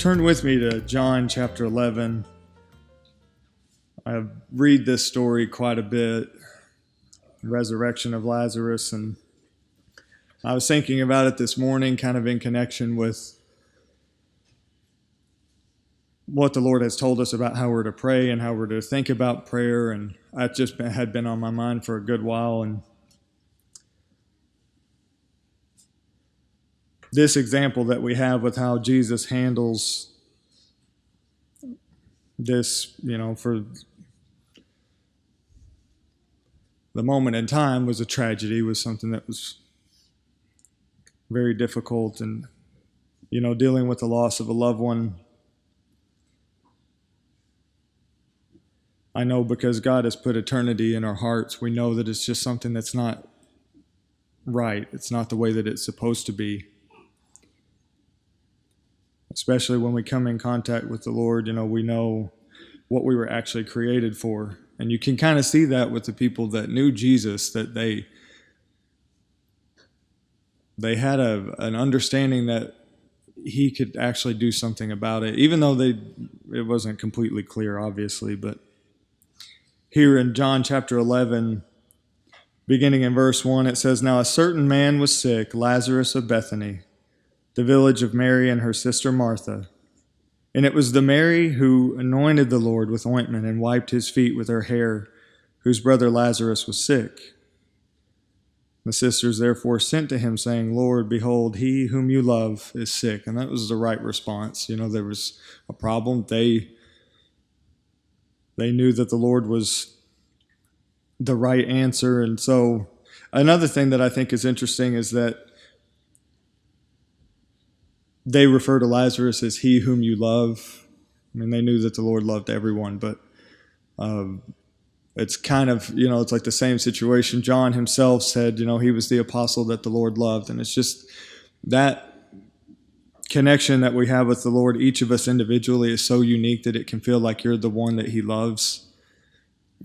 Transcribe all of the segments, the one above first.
Turn with me to John chapter 11. I read this story quite a bit, resurrection of Lazarus, and I was thinking about it this morning kind of in connection with what the Lord has told us about how we're to pray and how we're to think about prayer, and that just had been on my mind for a good while. And this example that we have with how Jesus handles this, for the moment in time was a tragedy, was something that was very difficult, and dealing with the loss of a loved one. I know because God has put eternity in our hearts, we know that it's just something that's not right. It's not the way that it's supposed to be. Especially when we come in contact with the Lord, we know what we were actually created for. And you can kind of see that with the people that knew Jesus, that they had an understanding that he could actually do something about it, even though it wasn't completely clear, obviously. But here in John chapter 11, beginning in verse 1, it says, "Now a certain man was sick, Lazarus of Bethany, the village of Mary and her sister Martha. And it was the Mary who anointed the Lord with ointment and wiped his feet with her hair, whose brother Lazarus was sick. The sisters therefore sent to him, saying, 'Lord, behold, he whom you love is sick.'" And that was the right response. There was a problem. They knew that the Lord was the right answer. And so another thing that I think is interesting is that they refer to Lazarus as he whom you love. I mean, they knew that the Lord loved everyone, but it's kind of, it's like the same situation. John himself said, he was the apostle that the Lord loved. And it's just that connection that we have with the Lord, each of us individually, is so unique that it can feel like you're the one that he loves.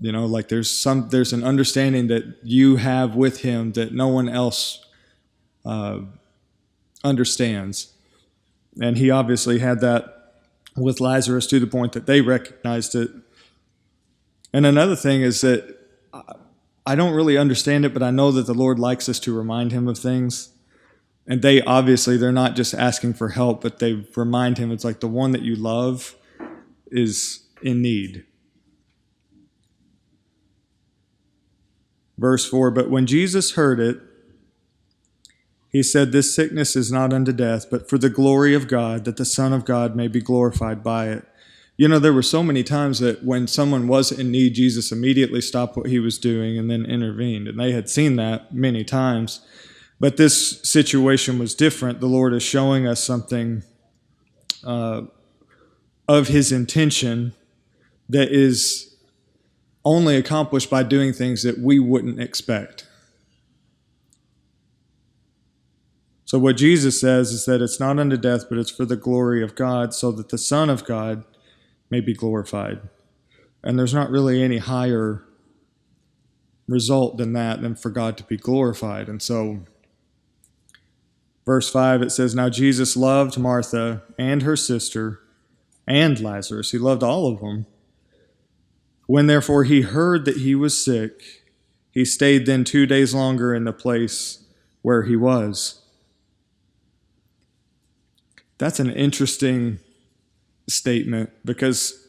Like there's an understanding that you have with him that no one else understands. And he obviously had that with Lazarus to the point that they recognized it. And another thing is that I don't really understand it, but I know that the Lord likes us to remind him of things. And they're not just asking for help, but they remind him, it's like the one that you love is in need. Verse 4, "But when Jesus heard it, he said, 'This sickness is not unto death, but for the glory of God, that the Son of God may be glorified by it.'" There were so many times that when someone was in need, Jesus immediately stopped what he was doing and then intervened. And they had seen that many times. But this situation was different. The Lord is showing us something of his intention that is only accomplished by doing things that we wouldn't expect. So what Jesus says is that it's not unto death, but it's for the glory of God, so that the Son of God may be glorified. And there's not really any higher result than for God to be glorified. And so verse 5, it says, "Now Jesus loved Martha and her sister and Lazarus." He loved all of them. "When therefore he heard that he was sick, he stayed then 2 days longer in the place where he was." That's an interesting statement, because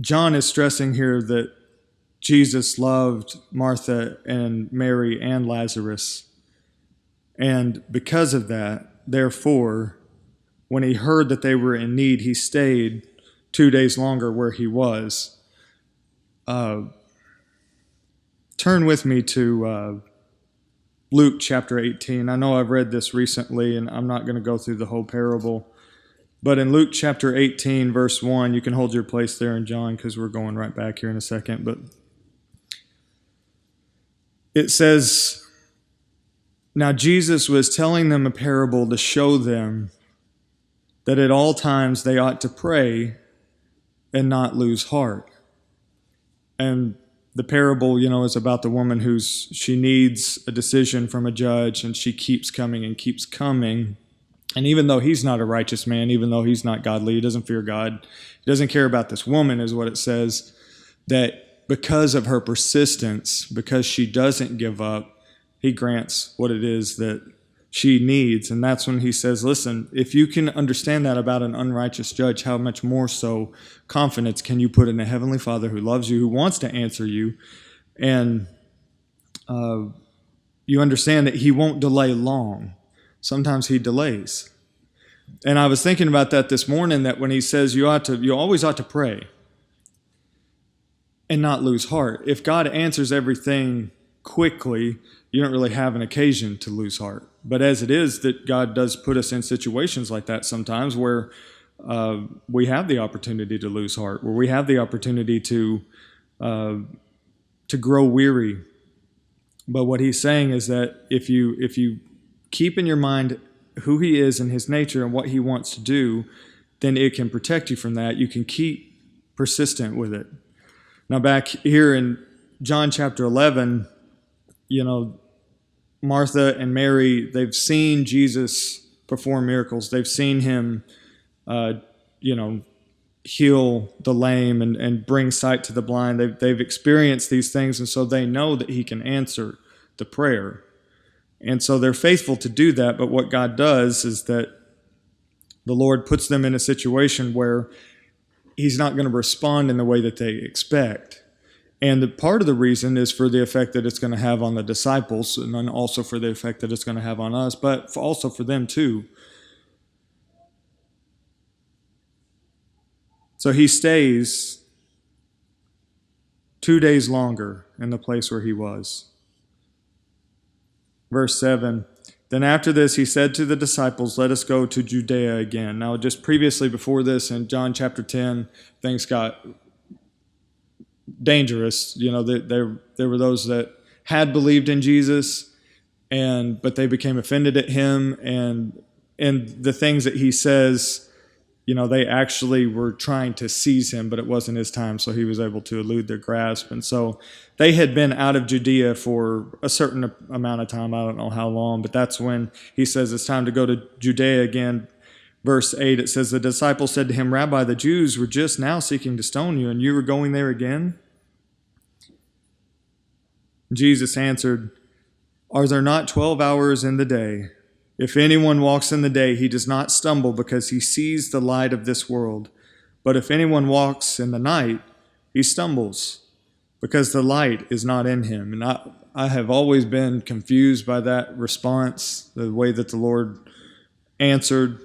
John is stressing here that Jesus loved Martha and Mary and Lazarus. And because of that, therefore, when he heard that they were in need, he stayed 2 days longer where he was. Turn with me to Luke chapter 18. I know I've read this recently, and I'm not going to go through the whole parable. But in Luke chapter 18, verse 1, you can hold your place there in John, because we're going right back here in a second. But it says, "Now Jesus was telling them a parable to show them that at all times they ought to pray and not lose heart." And the parable, is about the woman she needs a decision from a judge, and she keeps coming and keeps coming. And even though he's not a righteous man, even though he's not godly, he doesn't fear God, he doesn't care about this woman, is what it says, that because of her persistence, because she doesn't give up, he grants what it is that she needs. And that's when he says, listen, if you can understand that about an unrighteous judge, how much more so confidence can you put in a heavenly Father who loves you, who wants to answer you, and you understand that he won't delay long. Sometimes he delays. And I was thinking about that this morning, that when he says you always ought to pray and not lose heart. If God answers everything quickly, you don't really have an occasion to lose heart. But as it is, that God does put us in situations like that sometimes, where we have the opportunity to lose heart, where we have the opportunity to grow weary. But what he's saying is that if you keep in your mind who he is and his nature and what he wants to do, then it can protect you from that. You can keep persistent with it. Now, back here in John chapter 11, Martha and Mary, they've seen Jesus perform miracles. They've seen him, heal the lame and bring sight to the blind. They've experienced these things, and so they know that he can answer the prayer. And so they're faithful to do that, but what God does is that the Lord puts them in a situation where he's not going to respond in the way that they expect. And part of the reason is for the effect that it's going to have on the disciples, and then also for the effect that it's going to have on us, but also for them too. So he stays 2 days longer in the place where he was. Verse 7, then after this he said to the disciples, let us go to Judea again. Now, just previously before this, in John chapter 10, things got dangerous. There were those that had believed in Jesus, but they became offended at him, and the things that he says, they actually were trying to seize him, but it wasn't his time, so he was able to elude their grasp. And so they had been out of Judea for a certain amount of time. I don't know how long, but that's when he says it's time to go to Judea again. Verse 8, it says, the disciples said to him, Rabbi, the Jews were just now seeking to stone you, and you were going there again? Jesus answered, are there not 12 hours in the day? If anyone walks in the day, he does not stumble because he sees the light of this world. But if anyone walks in the night, he stumbles because the light is not in him. And I have always been confused by that response, the way that the Lord answered.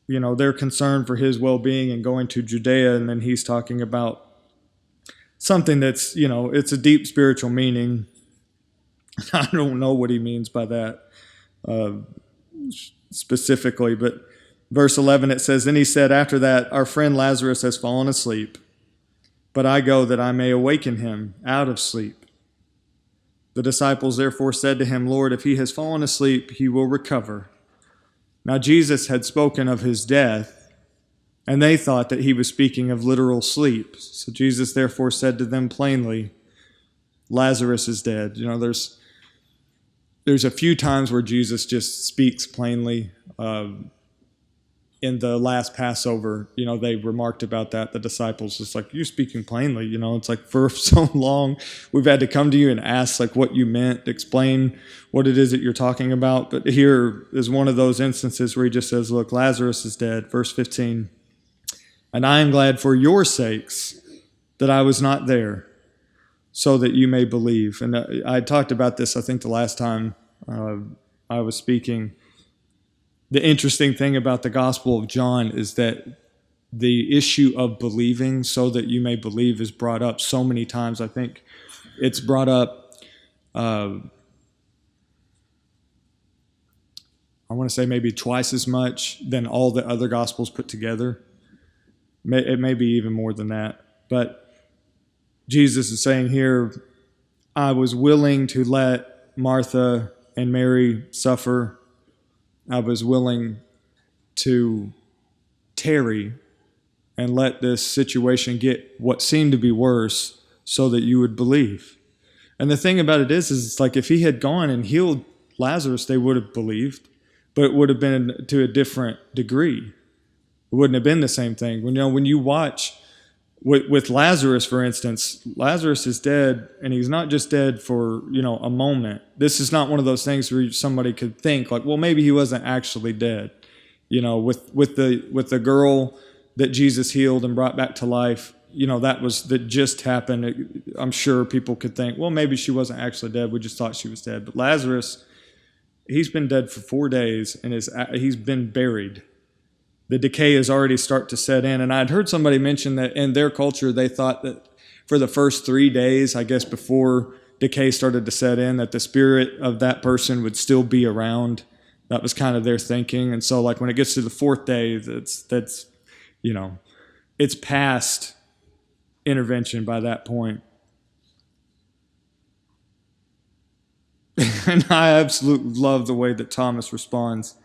They're concerned for his well-being and going to Judea, and then he's talking about something that's, it's a deep spiritual meaning. I don't know what he means by that specifically, but verse 11, it says, then he said, after that, our friend Lazarus has fallen asleep, but I go that I may awaken him out of sleep. The disciples therefore said to him, Lord, if he has fallen asleep, he will recover. Now Jesus had spoken of his death, and they thought that he was speaking of literal sleep. So Jesus therefore said to them plainly, Lazarus is dead. There's a few times where Jesus just speaks plainly. In the last Passover, they remarked about that. The disciples, it's like, you're speaking plainly. It's like, for so long, we've had to come to you and ask what you meant, explain what it is that you're talking about. But here is one of those instances where he just says, look, Lazarus is dead. Verse 15, and I am glad for your sakes that I was not there, so that you may believe. And I talked about this, I think, the last time I was speaking. The interesting thing about the Gospel of John is that the issue of believing, so that you may believe, is brought up so many times. I think it's brought up, I want to say maybe twice as much than all the other Gospels put together. It may be even more than that. But Jesus is saying here, I was willing to let Martha and Mary suffer. I was willing to tarry and let this situation get what seemed to be worse so that you would believe. And the thing about it is it's like if he had gone and healed Lazarus, they would have believed, but it would have been to a different degree. It wouldn't have been the same thing. When you watch with Lazarus, for instance, Lazarus is dead, and he's not just dead for, a moment. This is not one of those things where somebody could think like, well, maybe he wasn't actually dead. With the girl that Jesus healed and brought back to life, that just happened. I'm sure people could think, well, maybe she wasn't actually dead. We just thought she was dead. But Lazarus, he's been dead for 4 days, and he's been buried. The decay has already started to set in. And I'd heard somebody mention that in their culture, they thought that for the first 3 days, I guess before decay started to set in, that the spirit of that person would still be around. That was kind of their thinking. And so like when it gets to the 4th day, that's it's past intervention by that point. And I absolutely love the way that Thomas responds.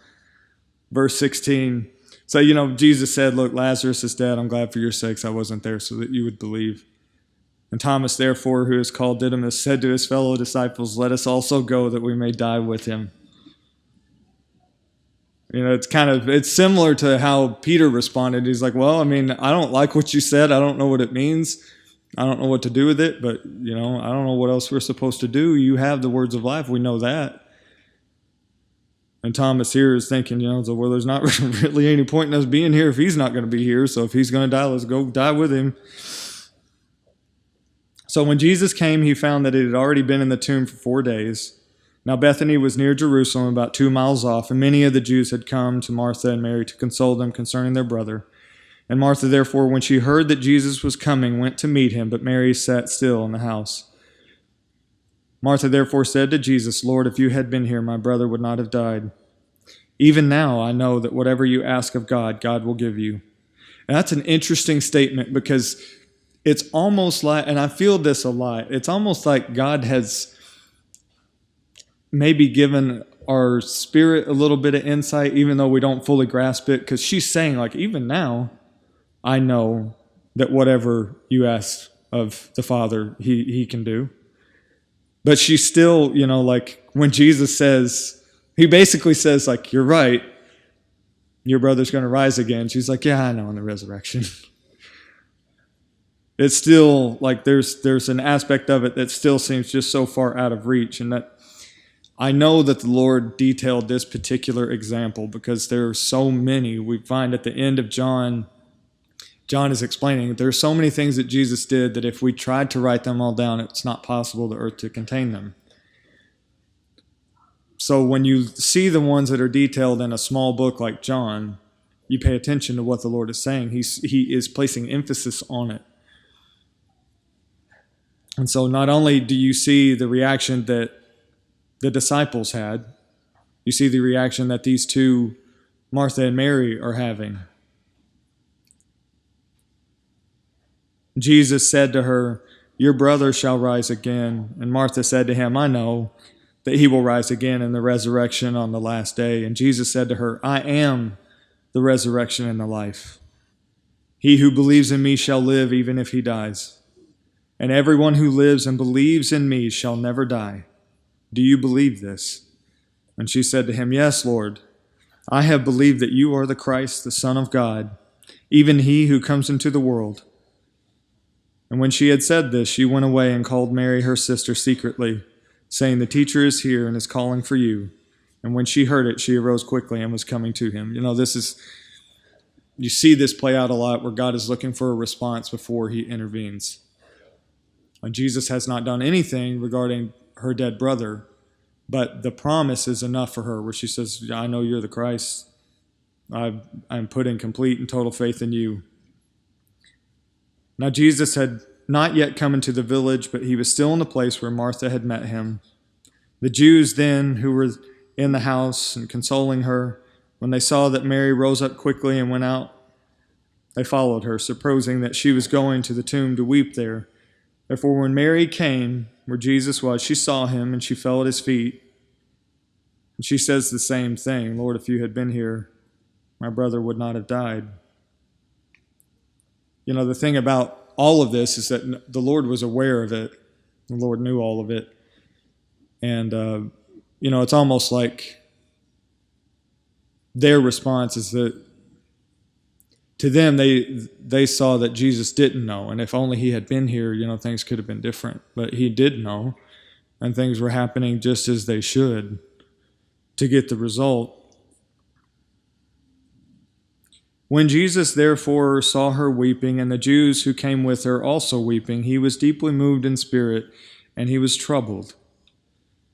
Verse 16. So, Jesus said, look, Lazarus is dead. I'm glad for your sakes I wasn't there so that you would believe. And Thomas, therefore, who is called Didymus, said to his fellow disciples, let us also go that we may die with him. It's similar to how Peter responded. He's like, well, I don't like what you said. I don't know what it means. I don't know what to do with it, but, I don't know what else we're supposed to do. You have the words of life. We know that. And Thomas here is thinking, well, there's not really any point in us being here if he's not going to be here. So if he's going to die, let's go die with him. So when Jesus came, he found that it had already been in the tomb for 4 days. Now Bethany was near Jerusalem, about 2 miles off, and many of the Jews had come to Martha and Mary to console them concerning their brother. And Martha, therefore, when she heard that Jesus was coming, went to meet him, but Mary sat still in the house. Martha therefore said to Jesus, Lord, if you had been here, my brother would not have died. Even now I know that whatever you ask of God, God will give you. And that's an interesting statement because it's almost like, and I feel this a lot, it's almost like God has maybe given our spirit a little bit of insight, even though we don't fully grasp it, because she's saying, like, even now I know that whatever you ask of the Father, he can do. But she's still, like when Jesus says, he basically says, like, you're right, your brother's going to rise again. She's like, yeah, I know, in the resurrection. It's still like there's an aspect of it that still seems just so far out of reach. And that I know that the Lord detailed this particular example because there are so many. We find at the end of John is explaining there are so many things that Jesus did that if we tried to write them all down, it's not possible the earth to contain them. So when you see the ones that are detailed in a small book like John, you pay attention to what the Lord is saying. He is placing emphasis on it. And so not only do you see the reaction that the disciples had, you see the reaction that these two, Martha and Mary, are having. Jesus said to her, your brother shall rise again. And Martha said to him, I know that he will rise again in the resurrection on the last day. And Jesus said to her, I am the resurrection and the life. He who believes in me shall live even if he dies. And everyone who lives and believes in me shall never die. Do you believe this? And she said to him, yes, Lord. I have believed that you are the Christ, the Son of God, even he who comes into the world. And when she had said this, she went away and called Mary, her sister, secretly, saying, the teacher is here and is calling for you. And when she heard it, she arose quickly and was coming to him. You see this play out a lot where God is looking for a response before he intervenes. And Jesus has not done anything regarding her dead brother, but the promise is enough for her where she says, I know you're the Christ. I'm putting complete and total faith in you. Now Jesus had not yet come into the village, but he was still in the place where Martha had met him. The Jews then, who were in the house and consoling her, when they saw that Mary rose up quickly and went out, they followed her, supposing that she was going to the tomb to weep there. Therefore, when Mary came where Jesus was, she saw him and she fell at his feet. And she says the same thing, Lord, if you had been here, my brother would not have died. the thing about all of this is that the Lord was aware of it. The Lord knew all of it. And, it's almost like their response is that to them, they saw that Jesus didn't know. And if only he had been here, things could have been different. But he did know, and things were happening just as they should to get the result. When Jesus therefore saw her weeping, and the Jews who came with her also weeping, he was deeply moved in spirit, and he was troubled.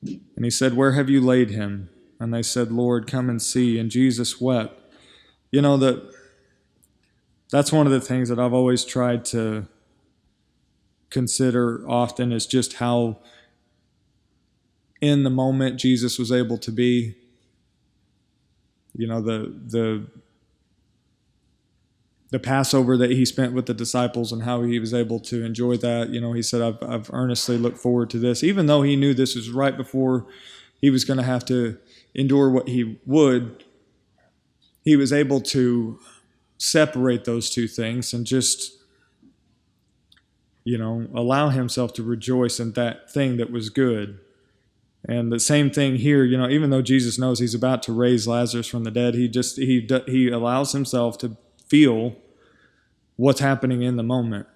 And he said, "Where have you laid him?" And they said, "Lord, come and see." And Jesus wept. That's one of the things that I've always tried to consider often, is just how in the moment Jesus was able to be. The Passover that he spent with the disciples and how he was able to enjoy that. He said, I've earnestly looked forward to this. Even though he knew this was right before he was going to have to endure what he would, he was able to separate those two things and just, allow himself to rejoice in that thing that was good. And the same thing here, even though Jesus knows he's about to raise Lazarus from the dead, he allows himself to feel what's happening in the moment.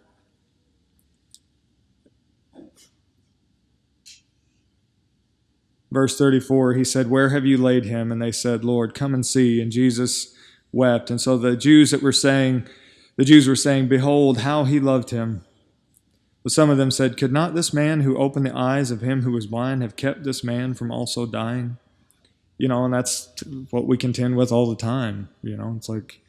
Verse 34, he said, "Where have you laid him?" And they said, "Lord, come and see." And Jesus wept. And so the Jews were saying, "Behold, how he loved him." But some of them said, "Could not this man who opened the eyes of him who was blind have kept this man from also dying?" And that's what we contend with all the time. It's like,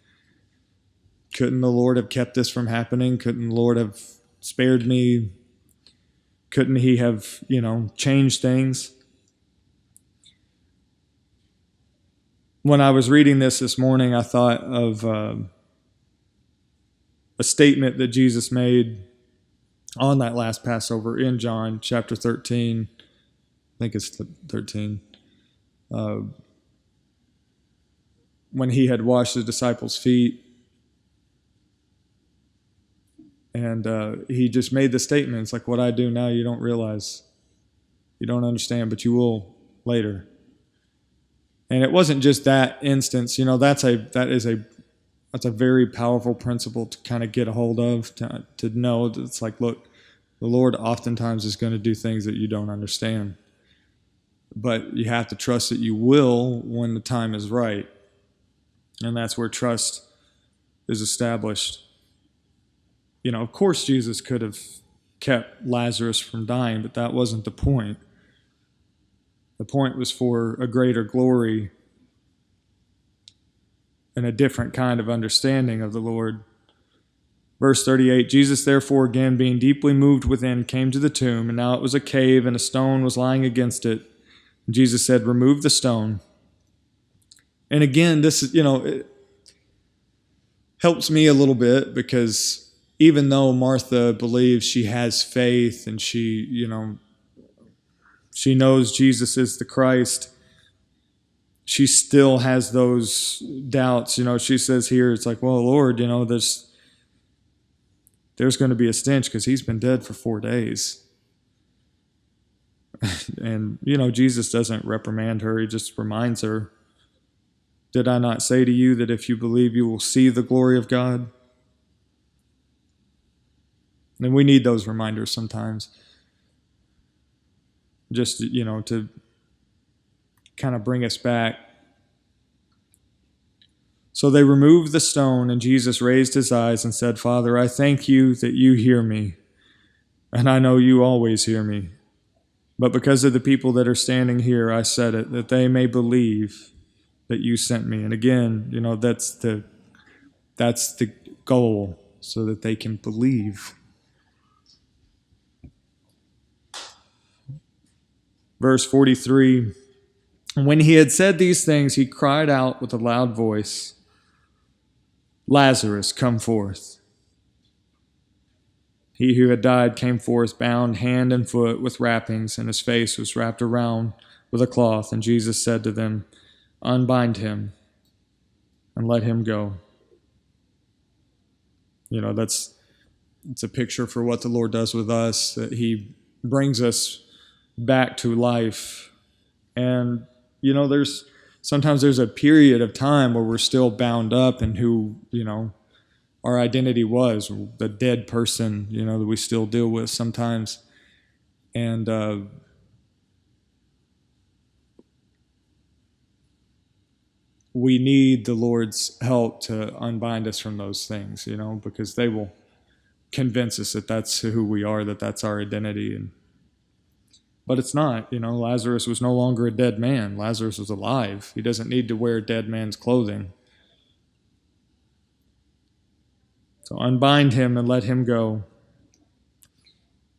couldn't the Lord have kept this from happening? Couldn't the Lord have spared me? Couldn't he have, changed things? When I was reading this morning, I thought of a statement that Jesus made on that last Passover in John chapter 13. I think it's 13. When he had washed the disciples' feet. And he just made the statement. It's like, what I do now you don't realize. You don't understand, but you will later. And it wasn't just that instance. That's a very powerful principle to kind of get a hold of, to know that it's like, look, the Lord oftentimes is going to do things that you don't understand. But you have to trust that you will when the time is right. And that's where trust is established. Of course Jesus could have kept Lazarus from dying, but that wasn't the point. The point was for a greater glory and a different kind of understanding of the Lord. Verse 38, Jesus therefore again, being deeply moved within, came to the tomb, and now it was a cave, and a stone was lying against it. And Jesus said, "Remove the stone." And again, this is, it helps me a little bit, because even though Martha believes she has faith and she knows Jesus is the Christ, she still has those doubts. She says here, it's like, well, Lord, there's going to be a stench because he's been dead for 4 days. And, Jesus doesn't reprimand her. He just reminds her, "Did I not say to you that if you believe, you will see the glory of God?" And we need those reminders sometimes. Just, to kind of bring us back. So they removed the stone, and Jesus raised his eyes and said, "Father, I thank you that you hear me, and I know you always hear me. But because of the people that are standing here, I said it, that they may believe that you sent me." And again, that's the goal, so that they can believe. Verse 43, when he had said these things, he cried out with a loud voice, "Lazarus, come forth." He who had died came forth, bound hand and foot with wrappings, and his face was wrapped around with a cloth. And Jesus said to them, "Unbind him and let him go." That's It's a picture for what the Lord does with us, that he brings us back to life. And, sometimes there's a period of time where we're still bound up in who, our identity was, the dead person, that we still deal with sometimes. And we need the Lord's help to unbind us from those things, because they will convince us that that's who we are, that that's our identity. But it's not. Lazarus was no longer a dead man. Lazarus was alive. He doesn't need to wear a dead man's clothing. So unbind him and let him go.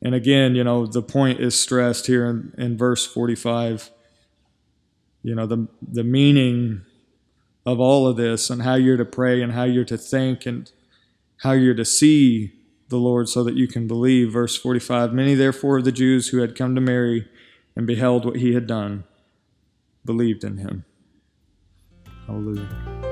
And again, the point is stressed here in verse 45. The meaning of all of this and how you're to pray and how you're to think and how you're to see the Lord so that you can believe. Verse 45, many therefore of the Jews who had come to Mary and beheld what he had done believed in him. Hallelujah.